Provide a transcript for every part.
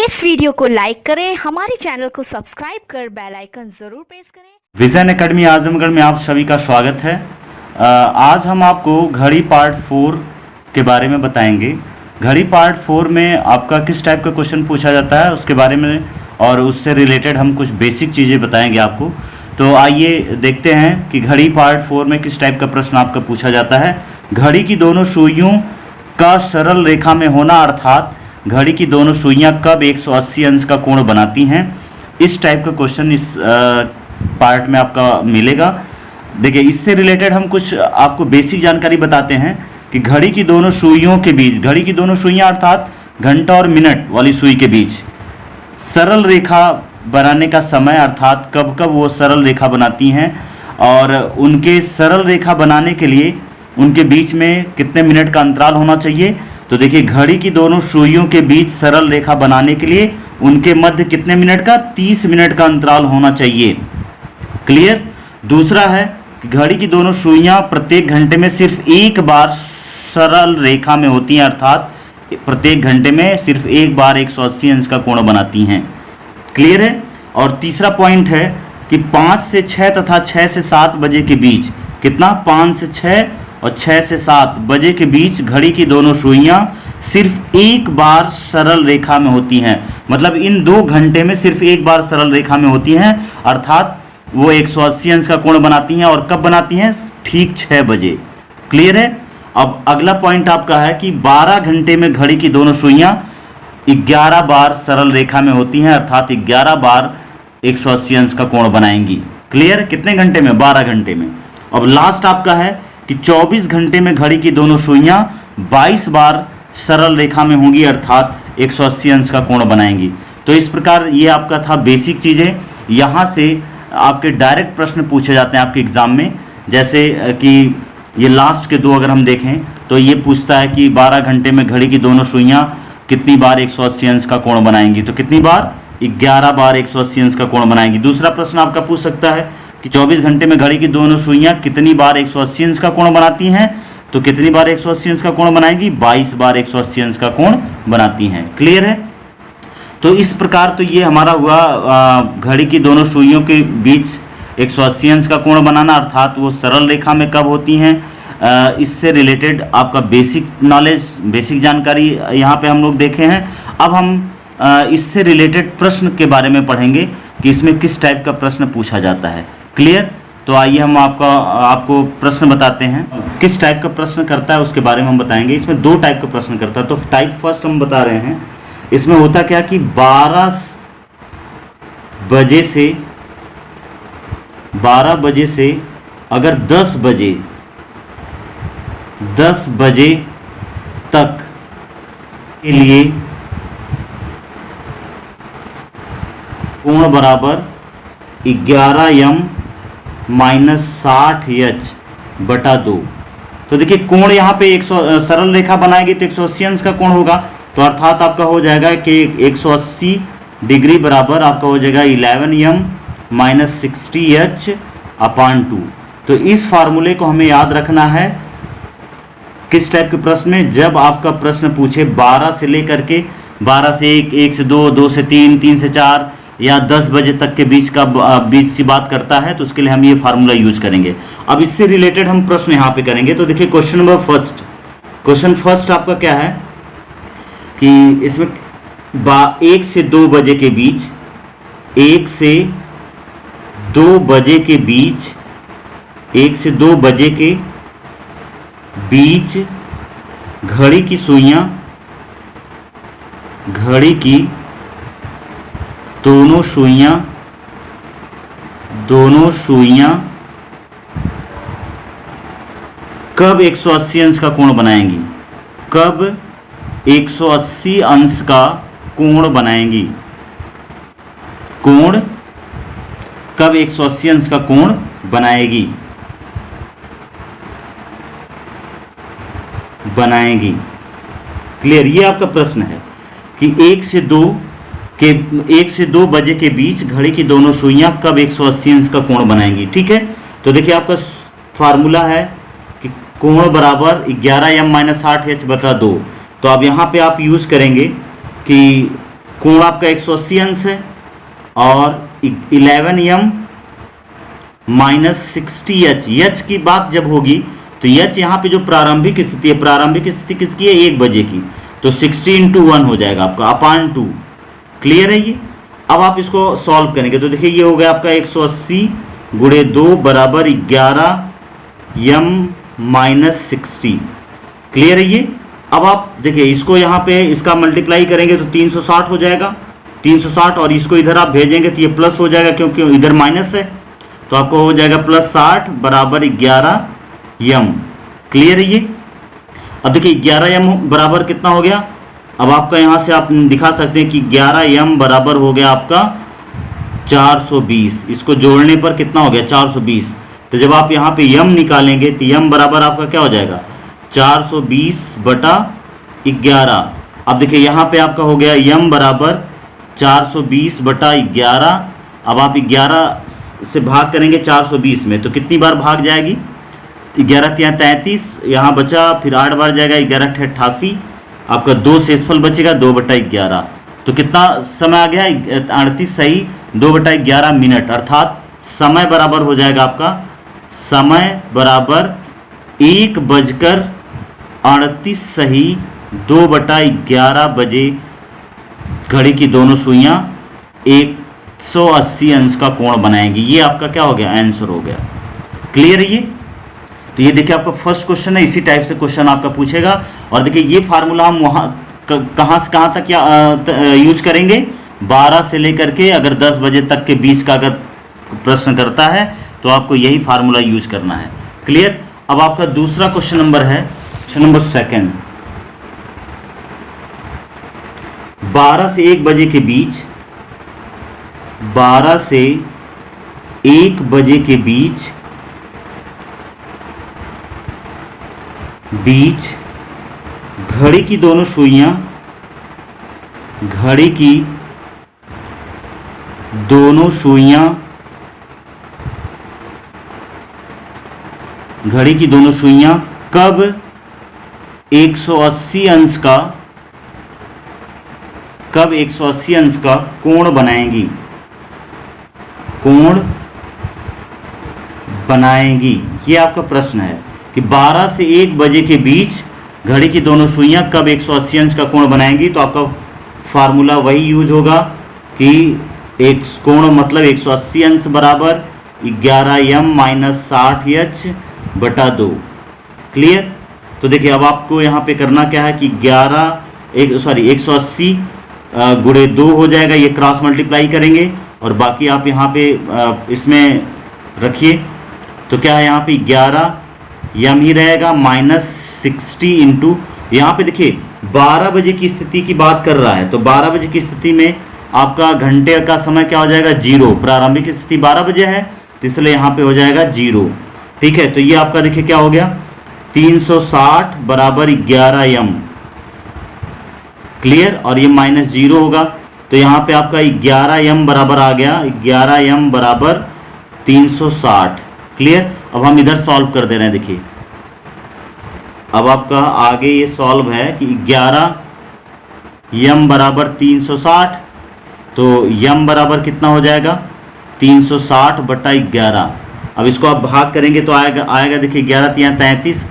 इस वीडियो को लाइक करें, हमारे चैनल को सब्सक्राइब कर बेल आइकन जरूर प्रेस करें। विजन एकेडमी आजमगढ़ में आप सभी का स्वागत है। आज हम आपको घड़ी पार्ट 4 के बारे में बताएंगे। घड़ी पार्ट 4 में आपका किस टाइप का क्वेश्चन पूछा जाता है उसके बारे में और उससे रिलेटेड हम कुछ बेसिक चीज़ें बताएंगे आपको। तो आइए देखते हैं कि घड़ी पार्ट 4 में किस टाइप का प्रश्न आपका पूछा जाता है। घड़ी की दोनों सुइयों का सरल रेखा में होना, अर्थात घड़ी की दोनों सुइयां कब 180 अंश का कोण बनाती हैं। इस टाइप का क्वेश्चन इस पार्ट में आपका मिलेगा। देखिए, इससे रिलेटेड हम कुछ आपको बेसिक जानकारी बताते हैं कि घड़ी की दोनों सुइयों के बीच, घड़ी की दोनों सुइयां अर्थात घंटा और मिनट वाली सुई के बीच सरल रेखा बनाने का समय, अर्थात कब कब वो सरल रेखा बनाती हैं और उनके सरल रेखा बनाने के लिए उनके बीच में कितने मिनट का अंतराल होना चाहिए। तो देखिए, घड़ी की दोनों सुइयों के बीच सरल रेखा बनाने के लिए उनके मध्य कितने मिनट का, 30 मिनट का अंतराल होना चाहिए। क्लियर। दूसरा है कि घड़ी की दोनों सुइयां प्रत्येक घंटे में सिर्फ एक बार सरल रेखा में होती हैं, अर्थात प्रत्येक घंटे में सिर्फ एक बार 180 अंश का कोण बनाती हैं। क्लियर है। और तीसरा पॉइंट है कि 5 से 6 तथा 6 से 7 बजे के बीच, कितना, 5 से 6 और 6 से 7 बजे के बीच घड़ी की दोनों सुइयां सिर्फ एक बार सरल रेखा में होती हैं। मतलब इन 2 घंटे में सिर्फ एक बार सरल रेखा में होती हैं, अर्थात वो 180 अंश का कोण बनाती हैं। और कब बनाती हैं? ठीक 6 बजे। क्लियर है। अब अगला पॉइंट आपका है कि 12 घंटे में घड़ी की दोनों सुइयां 11 बार सरल रेखा में होती हैं, अर्थात 11 बार 180 अंश का कोण बनाएंगी। क्लियर। कितने घंटे में? 12 घंटे में। अब लास्ट आपका है कि 24 घंटे में घड़ी की दोनों सुइयां 22 बार सरल रेखा में होंगी, अर्थात 180 अंश का कोण बनाएंगी। तो इस प्रकार ये आपका था बेसिक चीज़ें। यहाँ से आपके डायरेक्ट प्रश्न पूछे जाते हैं आपके एग्जाम में, जैसे कि ये लास्ट के 2 अगर हम देखें तो ये पूछता है कि 12 घंटे में घड़ी की दोनों सुइयां कितनी बार 180 अंश का कोण बनाएंगी। तो कितनी बार? 11 बार 180 अंश का कोण बनाएंगी। दूसरा प्रश्न आपका पूछ सकता है कि 24 घंटे में घड़ी की दोनों सुइयां कितनी बार 180 अंश का कोण बनाती हैं। तो कितनी बार 180 अंश का कोण बनाएगी? 22 बार 180 अंश का कोण बनाती हैं। क्लियर है। तो इस प्रकार तो ये हमारा हुआ घड़ी की दोनों सुइयों के बीच 180 अंश का कोण बनाना, अर्थात वो सरल रेखा में कब होती हैं। इससे रिलेटेड आपका बेसिक नॉलेज, बेसिक जानकारी यहाँ पे हम लोग देखे हैं। अब हम इससे रिलेटेड प्रश्न के बारे में पढ़ेंगे कि इसमें किस टाइप का प्रश्न पूछा जाता है। क्लियर। तो आइए हम आपको प्रश्न बताते हैं। किस टाइप का प्रश्न करता है उसके बारे में हम बताएंगे। इसमें 2 टाइप का प्रश्न करता है। तो टाइप फर्स्ट हम बता रहे हैं। इसमें होता क्या कि 12 बजे से अगर 10 बजे तक के लिए कोण बराबर 11m माइनस 60h बटा 2। तो देखिए, कोण यहाँ पे सरल रेखा बनाएगी तो 180 अंश का कोण होगा। तो अर्थात आपका हो जाएगा कि 180 डिग्री बराबर आपका हो जाएगा 11m माइनस 60h अपान 2। तो इस फार्मूले को हमें याद रखना है किस टाइप के प्रश्न में, जब आपका प्रश्न पूछे 12 से लेकर के 12 से 1, 1 से 2, 2 से 3, 3 से 4 या 10 बजे तक के बीच की बात करता है, तो उसके लिए हम ये फार्मूला यूज करेंगे। अब इससे रिलेटेड हम प्रश्न यहाँ पे करेंगे। तो देखिए, क्वेश्चन फर्स्ट आपका क्या है कि इसमें 1 से 2 बजे के बीच, 1 से 2 बजे के बीच, 1 से 2 बजे के बीच घड़ी की सुइयां, घड़ी की दोनों सुइयां कब 180 अंश का कोण बनाएंगी। कब 180 अंश का कोण बनाएंगी। कोण कब 180 अंश का कोण बनाएगी। क्लियर। ये आपका प्रश्न है कि 1 से 2 बजे के बीच घड़ी की दोनों सुइयां कब 180 अंश का कोण बनाएंगी। ठीक है। तो देखिए, आपका फार्मूला है कि कोण बराबर 11m माइनस 60h बटा 2। तो अब यहाँ पे आप यूज करेंगे कि कोण आपका 180 अंश है, और 11m माइनस 60h। एच की बात जब होगी तो एच यहाँ पे जो प्रारंभिक स्थिति है, प्रारंभिक स्थिति किसकी है, 1 बजे की, तो 60 × 1 हो जाएगा आपका अपान 2। क्लियर है ये। अब आप इसको सॉल्व करेंगे तो देखिए ये हो गया आपका 180 × 2 बराबर 11m माइनस 60। क्लियर है ये। अब आप देखिए इसको यहाँ पे इसका मल्टीप्लाई करेंगे तो 360 हो जाएगा, 360, और इसको इधर आप भेजेंगे तो ये प्लस हो जाएगा क्योंकि इधर माइनस है, तो आपको हो जाएगा +60 बराबर 11m। क्लियर है ये। अब देखिए 11m बराबर कितना हो गया, अब आपका यहाँ से आप दिखा सकते हैं कि 11m बराबर हो गया आपका 420। इसको जोड़ने पर कितना हो गया, 420। तो जब आप यहाँ पे m निकालेंगे तो m बराबर आपका क्या हो जाएगा, 420/11। अब देखिए यहाँ पे आपका हो गया m बराबर 420/11। अब आप 11 से भाग करेंगे 420 में तो कितनी बार भाग जाएगी, 11 × 33, यहाँ बचा, फिर 8 बार जाएगा, 11 × 88, आपका 2 शेषफल बचेगा 2/11। तो कितना समय आ गया, 38 सही 2/11 मिनट, अर्थात समय बराबर हो जाएगा आपका, समय बराबर 1:38 सही 2/11 बजे घड़ी की दोनों सुइयां 180 अंश का कोण बनाएंगी। ये आपका क्या हो गया, आंसर हो गया। क्लियर है ये। तो ये देखिए आपका फर्स्ट क्वेश्चन है, इसी टाइप से क्वेश्चन आपका पूछेगा। और देखिए ये फार्मूला हम वहाँ कहाँ से कहाँ तक यूज करेंगे, 12 से लेकर के अगर 10 बजे तक के बीच का अगर प्रश्न करता है तो आपको यही फार्मूला यूज करना है। क्लियर। अब आपका दूसरा क्वेश्चन नंबर है, क्वेश्चन नंबर 2, 12 से 1 बजे के बीच, 12 से 1 बजे के बीच घड़ी की दोनों सुइयां, घड़ी की दोनों सुइयां, घड़ी की दोनों सुइयां कब 180 अंश का, कब 180 अंश का कोण बनाएंगी, कोण बनाएंगी। ये आपका प्रश्न है कि 12 से 1 बजे के बीच घड़ी की दोनों सुइयां कब 180 अंश का कोण बनाएंगी। तो आपका फार्मूला वही यूज होगा कि एक कोण मतलब 180 अंश बराबर 11m माइनस 60h/2। क्लियर। तो देखिए अब आपको यहाँ पे करना क्या है कि 180 × 2 हो जाएगा, ये क्रॉस मल्टीप्लाई करेंगे और बाकी आप यहाँ पे इसमें रखिए। तो क्या है यहाँ पे 11m ही रहेगा माइनस 60 इंटू, यहाँ पे देखिए 12 बजे की स्थिति की बात कर रहा है, तो 12 बजे की स्थिति में आपका घंटे का समय क्या हो जाएगा, 0। प्रारंभिक स्थिति 12 बजे है तो इसलिए यहाँ पे हो जाएगा 0। ठीक है। तो ये आपका देखिए क्या हो गया, 360 बराबर 11m। क्लियर। और ये -0 होगा तो यहाँ पे आपका 11m बराबर आ गया, 11m बराबर 360। क्लियर। अब हम इधर सॉल्व कर दे रहे हैं। देखिए अब आपका आगे ये सॉल्व है कि 11m बराबर 360, तो m बराबर कितना हो जाएगा, 360/11। अब इसको आप भाग करेंगे तो आएगा देखिए 11 × 33,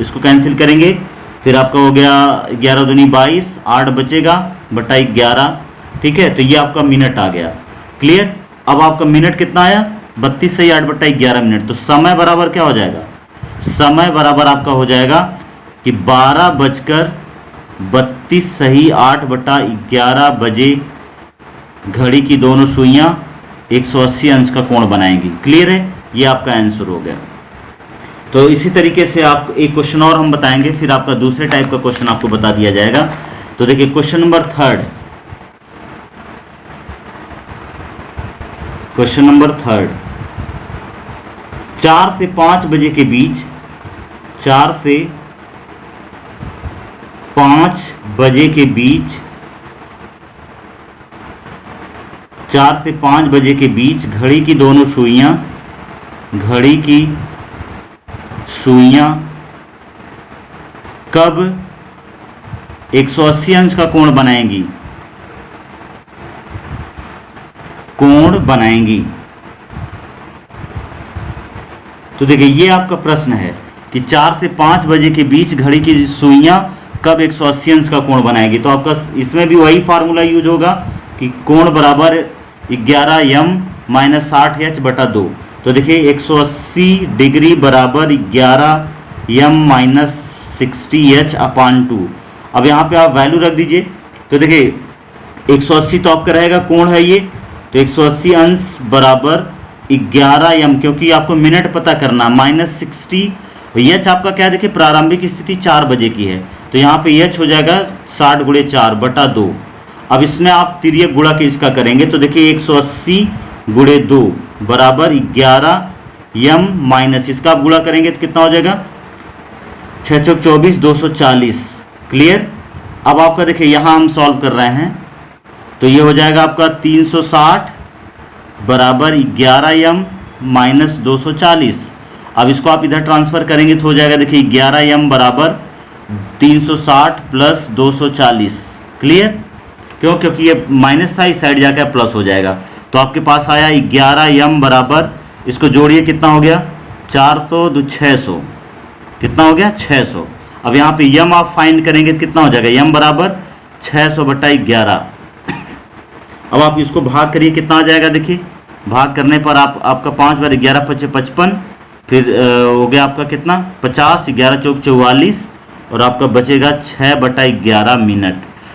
इसको कैंसिल करेंगे, फिर आपका हो गया 11 दूनी 22, 8 बचेगा बटा 11। ठीक है। तो ये आपका मिनट आ गया। क्लियर। अब आपका मिनट कितना आया, 32 सही 8/11 मिनट। तो समय बराबर क्या हो जाएगा, समय बराबर आपका हो जाएगा कि 12:32 सही 8/11 बजे घड़ी की दोनों सुइयां 180 अंश का कोण बनाएंगी। क्लियर है। ये आपका आंसर हो गया। तो इसी तरीके से आप एक क्वेश्चन और हम बताएंगे, फिर आपका दूसरे टाइप का क्वेश्चन आपको बता दिया जाएगा। तो देखिए क्वेश्चन नंबर 3, क्वेश्चन नंबर 3, 4 से 5 बजे के बीच, 4 से 5 बजे के बीच, 4 से 5 बजे के बीच घड़ी की दोनों सुइयां, घड़ी की सुइयां कब 180 अंश का कोण बनाएंगी, कोण बनाएंगी। तो देखिए ये आपका प्रश्न है कि 4 से 5 बजे के बीच घड़ी की सुइयां कब 180 अंश का कोण बनाएगी। तो आपका इसमें भी वही फार्मूला यूज होगा कि कोण बराबर 11m माइनस 60h बटा 2। तो देखिए 180 डिग्री बराबर 11m माइनस 60h अपान 2। अब यहाँ पे आप वैल्यू रख दीजिए। तो देखिए 180 तो आपका रहेगा कोण है ये, तो 180 अंश बराबर 11m, क्योंकि आपको मिनट पता करना, माइनस 60। एच आपका क्या है, देखिए प्रारंभिक स्थिति 4 बजे की है, तो यहाँ पे एच हो जाएगा 60 गुणे 4 बटा 2। अब इसमें आप तिर्यक गुणा के इसका करेंगे, तो देखिए 180 गुणे 2 बराबर 11m माइनस इसका आप गुणा करेंगे तो कितना हो जाएगा 6 चौक 24 240। क्लियर। अब आपका देखिए यहाँ हम सॉल्व कर रहे हैं, तो ये हो जाएगा आपका 360 बराबर 11m माइनस 240। अब इसको आप इधर ट्रांसफर करेंगे तो हो जाएगा देखिए 11m बराबर 360 प्लस 240। क्लियर। क्यों, क्योंकि ये माइनस था, इस साइड जाकर प्लस हो जाएगा। तो आपके पास आया 11m बराबर, इसको जोड़िए कितना हो गया 400 दो 600, कितना हो गया 600। अब यहाँ पे m आप फाइंड करेंगे तो कितना हो जाएगा m बराबर 600 बटा 11। अब आप इसको भाग करिए, कितना आ जाएगा देखिए, भाग करने पर आपका 5 बार 11 पचे 55, फिर हो गया आपका कितना 50, 11 चौक 44, और आपका बचेगा 6 बटा 11 मिनट।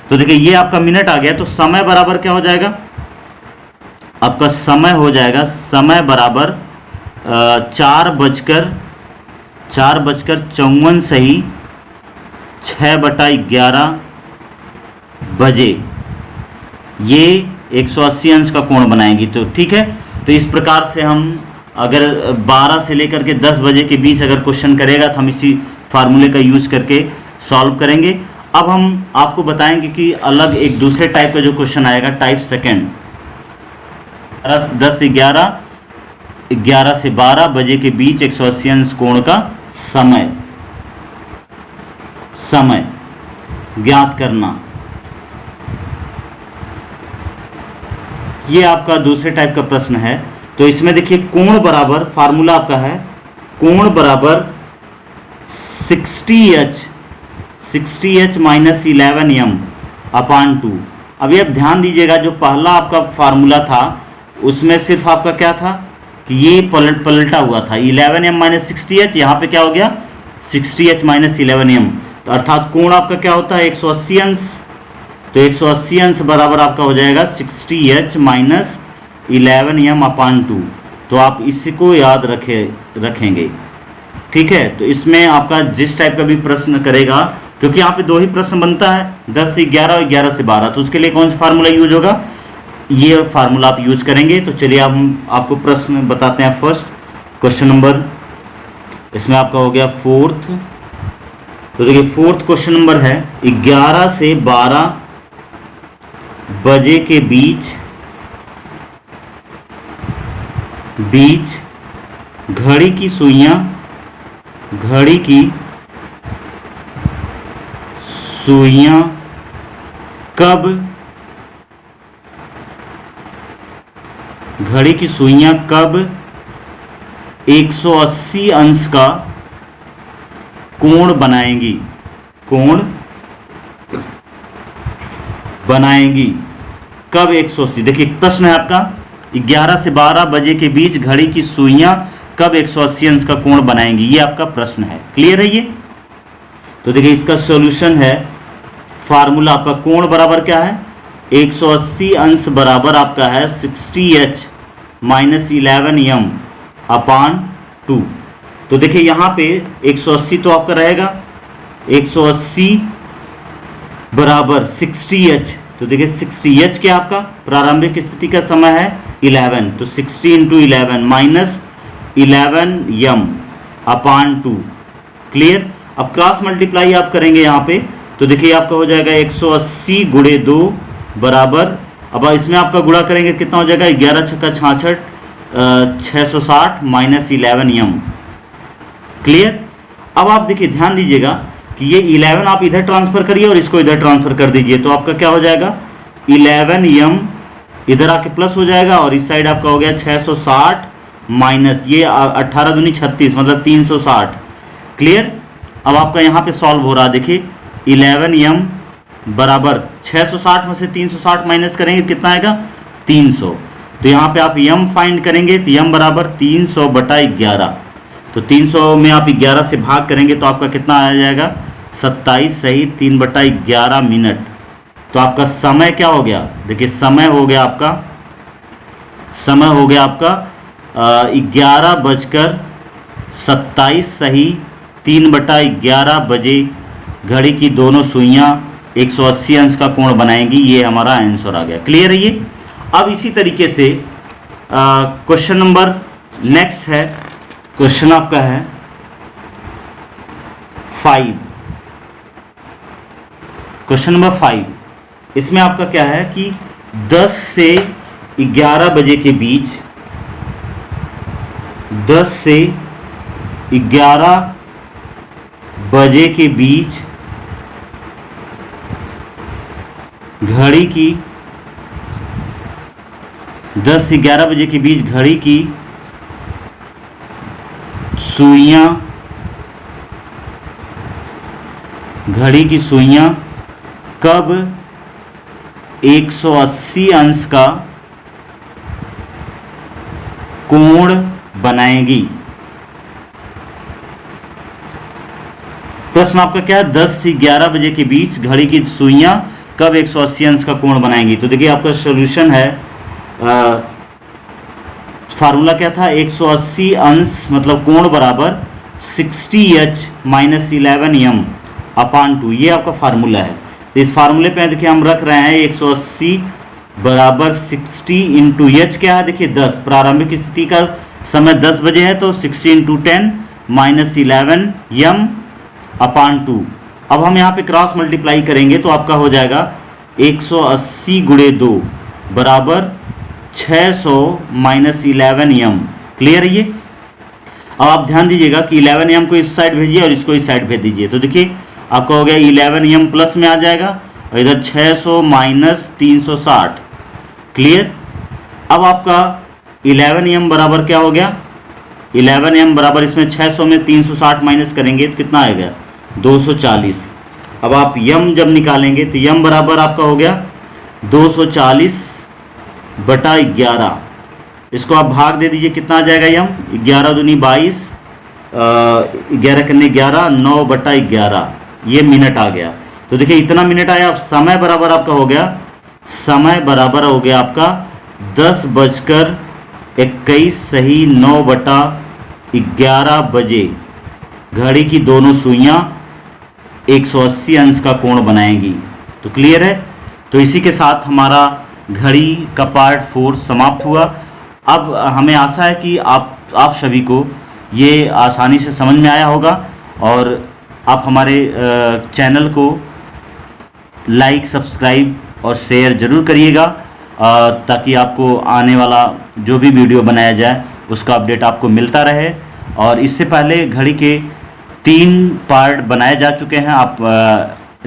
तो देखिए ये आपका मिनट आ गया। तो समय बराबर क्या हो जाएगा, आपका समय हो जाएगा, समय बराबर 4:54 सही 6 बटा 11 बजे ये 180 अंश का कोण बनाएंगी। तो ठीक है, तो इस प्रकार से हम अगर 12 से लेकर के 10 बजे के बीच अगर क्वेश्चन करेगा तो हम इसी फार्मूले का यूज करके सॉल्व करेंगे। अब हम आपको बताएंगे कि अलग एक दूसरे टाइप का जो क्वेश्चन आएगा, टाइप सेकंड, 10 से 11, 11 से 12 बजे के बीच 180 अंश कोण का समय ज्ञात करना। ये आपका दूसरे टाइप का प्रश्न है। तो इसमें देखिए कोण बराबर, फार्मूला आपका है कोण बराबर 60h माइनस 11m अपान 2। अभी आप ध्यान दीजिएगा, जो पहला आपका फार्मूला था उसमें सिर्फ आपका क्या था कि ये पलटा हुआ था 11m माइनस 60h, यहाँ पे क्या हो गया 60h माइनस 11m। तो अर्थात कोण आपका क्या होता है 180 अंश। तो 180 अंश बराबर आपका हो जाएगा 60h माइनस 11m अपान 2। तो आप इसको याद रखेंगे। ठीक है। तो इसमें आपका जिस टाइप का भी प्रश्न करेगा, क्योंकि यहाँ पे दो ही प्रश्न बनता है, 10 से 11 और 11 से 12, तो उसके लिए कौन सा फार्मूला यूज होगा, ये फार्मूला आप यूज करेंगे। तो चलिए हम आपको प्रश्न बताते हैं। फर्स्ट क्वेश्चन नंबर, इसमें आपका हो गया फोर्थ। तो देखिए फोर्थ क्वेश्चन नंबर है 11 से 12 बजे के बीच घड़ी की सुइयां कब 180 अंश का कोण बनाएंगी कब 180। देखिए प्रश्न है आपका 11 से 12 बजे के बीच घड़ी की सुइयां कब 180 अंश का कोण बनाएंगी, ये आपका प्रश्न है। क्लियर है ये। तो देखिए इसका सॉल्यूशन है, फार्मूला आपका कोण बराबर क्या है 180 अंश बराबर आपका है 60h माइनस 11m अपान 2। तो देखिए यहाँ पे 180 तो आपका रहेगा 180 बराबर 60h। तो देखिए 60h क्या आपका प्रारंभिक स्थिति का समय है 11, तो 60 इंटू 11 माइनस 11m अपान 2। क्लियर। अब क्रॉस मल्टीप्लाई आप करेंगे यहाँ पे, तो देखिए आपका हो जाएगा 180 गुणे 2 बराबर, अब इसमें आपका गुणा करेंगे कितना हो जाएगा 11 छक्का 66 660 माइनस 11m। क्लियर। अब आप देखिए ध्यान दीजिएगा कि ये 11 आप इधर ट्रांसफर करिए और इसको इधर ट्रांसफर कर दीजिए, तो आपका क्या हो जाएगा 11m इधर आके प्लस हो जाएगा और इस साइड आपका हो गया 660 माइनस ये 18 दूनी 36 मतलब 360। क्लियर। अब आपका यहाँ पे सॉल्व हो रहा है, देखिए 11m बराबर 660 में से 360 माइनस करेंगे कितना आएगा 300। तो यहाँ पे आप m फाइंड करेंगे तो m बराबर 300 बटा 11। तो 300 में आप 11 से भाग करेंगे तो आपका कितना आ जाएगा 27 सही 3 बटा 11 मिनट। तो आपका समय क्या हो गया, देखिए समय हो गया आपका 11:27 सही 3 बटा 11 बजे घड़ी की दोनों सुइयां 180 अंश का कोण बनाएंगी। ये हमारा आंसर आ गया। क्लियर है ये। अब इसी तरीके से क्वेश्चन नंबर नेक्स्ट है, क्वेश्चन आपका है 5। क्वेश्चन नंबर 5, इसमें आपका क्या है कि 10 से 11 बजे के बीच 10 से 11 बजे के बीच घड़ी की 10 से 11 बजे के बीच घड़ी की सुइयां कब 180 अंश का कोण बनाएंगी। प्रश्न आपका क्या है, 10 से 11 बजे के बीच घड़ी की सुइयां कब 180 अंश का कोण बनाएंगी। तो देखिए आपका सॉल्यूशन है, फार्मूला क्या था, 180 अंश मतलब कोण बराबर 60h माइनस 11m अपान 2, ये आपका फार्मूला है। तो इस फार्मूले पे देखिए हम रख रहे हैं 180 बराबर 60 इंटू एच क्या है, देखिए 10, प्रारंभिक स्थिति का समय 10 बजे है तो 60 इंटू 10 माइनस 11m अपान 2। अब हम यहाँ पे क्रॉस मल्टीप्लाई करेंगे तो आपका हो जाएगा 180 गुणे 2 बराबर 600 माइनस 11m। क्लियर है ये। अब आप ध्यान दीजिएगा कि 11m को इस साइड भेजिए और इसको इस साइड भेज दीजिए। तो देखिए आपका हो गया 11m प्लस में आ जाएगा और इधर 600 माइनस 360। क्लियर। अब आपका 11m बराबर क्या हो गया, 11m बराबर इसमें 600 में 360 माइनस करेंगे तो कितना आएगा 240। अब आप m जब निकालेंगे तो m बराबर आपका हो गया 240 बटा 11। इसको आप भाग दे दीजिए, कितना आ जाएगा m, 11 दूनी 22, 11 करने 11, 9 बटा 11, ये मिनट आ गया। तो देखिए इतना मिनट आया। अब समय बराबर आपका हो गया, समय बराबर हो गया आपका 10:21 सही 9 बटा 11 बजे घड़ी की दोनों सुइयां 180 अंश का कोण बनाएंगी। तो क्लियर है। तो इसी के साथ हमारा घड़ी का पार्ट 4 समाप्त हुआ। अब हमें आशा है कि आप सभी को ये आसानी से समझ में आया होगा और आप हमारे चैनल को लाइक, सब्सक्राइब और शेयर ज़रूर करिएगा ताकि आपको आने वाला जो भी वीडियो बनाया जाए उसका अपडेट आपको मिलता रहे। और इससे पहले घड़ी के 3 पार्ट बनाए जा चुके हैं, आप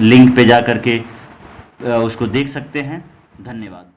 लिंक पे जा करके उसको देख सकते हैं। धन्यवाद।